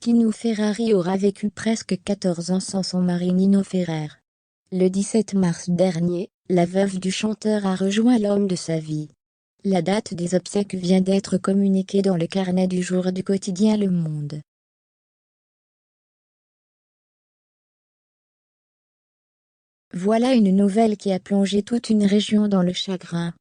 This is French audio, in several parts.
Kino Ferrari aura vécu presque 14 ans sans son mari Nino Ferrer. Le 17 mars dernier, la veuve du chanteur a rejoint l'homme de sa vie. La date des obsèques vient d'être communiquée dans le carnet du jour du quotidien Le Monde. Voilà une nouvelle qui a plongé toute une région dans le chagrin.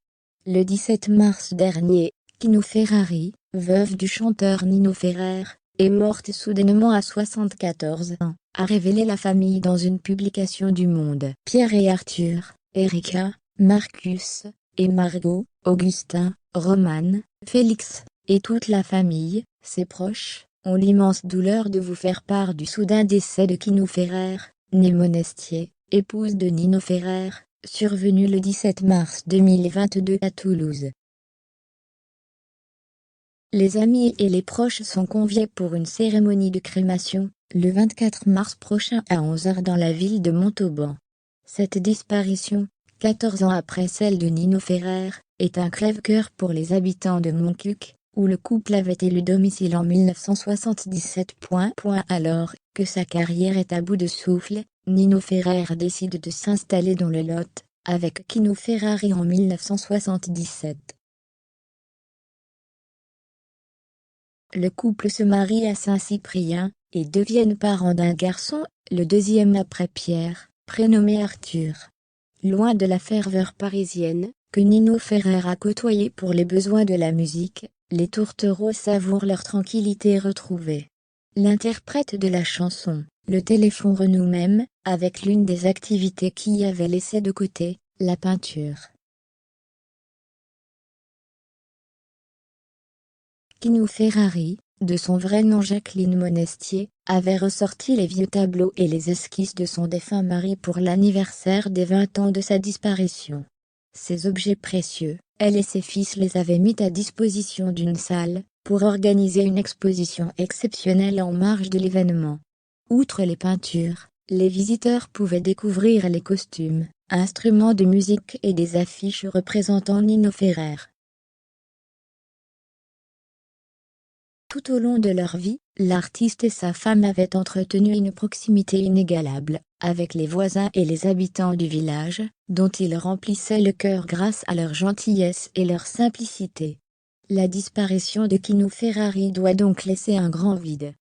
Le 17 mars dernier, Kino Ferrari, veuve du chanteur Nino Ferrer, est morte soudainement à 74 ans, a révélé la famille dans une publication du Monde. Pierre et Arthur, Erika, Marcus et Margot, Augustin, Romane, Félix, et toute la famille, ses proches, ont l'immense douleur de vous faire part du soudain décès de Kino Ferrer, née Monestier, épouse de Nino Ferrer, survenu le 17 mars 2022 à Toulouse. Les amis et les proches sont conviés pour une cérémonie de crémation, le 24 mars prochain à 11h dans la ville de Montauban. Cette disparition, 14 ans après celle de Nino Ferrer, est un crève-cœur pour les habitants de Montcuq, où le couple avait élu domicile en 1977. Alors que sa carrière est à bout de souffle, Nino Ferrer décide de s'installer dans le Lot, avec Kino Ferrari en 1977. Le couple se marie à Saint-Cyprien, et deviennent parents d'un garçon, le deuxième après Pierre, prénommé Arthur. Loin de la ferveur parisienne, que Nino Ferrer a côtoyée pour les besoins de la musique, les tourtereaux savourent leur tranquillité retrouvée. L'interprète de la chanson, le téléphone renoue même, avec l'une des activités qui avait laissé de côté, la peinture. Kino Ferrari, de son vrai nom Jacqueline Monestier, avait ressorti les vieux tableaux et les esquisses de son défunt mari pour l'anniversaire des 20 ans de sa disparition. Ces objets précieux, elle et ses fils les avaient mis à disposition d'une salle, pour organiser une exposition exceptionnelle en marge de l'événement. Outre les peintures, les visiteurs pouvaient découvrir les costumes, instruments de musique et des affiches représentant Nino Ferrer. Tout au long de leur vie, l'artiste et sa femme avaient entretenu une proximité inégalable avec les voisins et les habitants du village, dont ils remplissaient le cœur grâce à leur gentillesse et leur simplicité. La disparition de Kino Ferrari doit donc laisser un grand vide.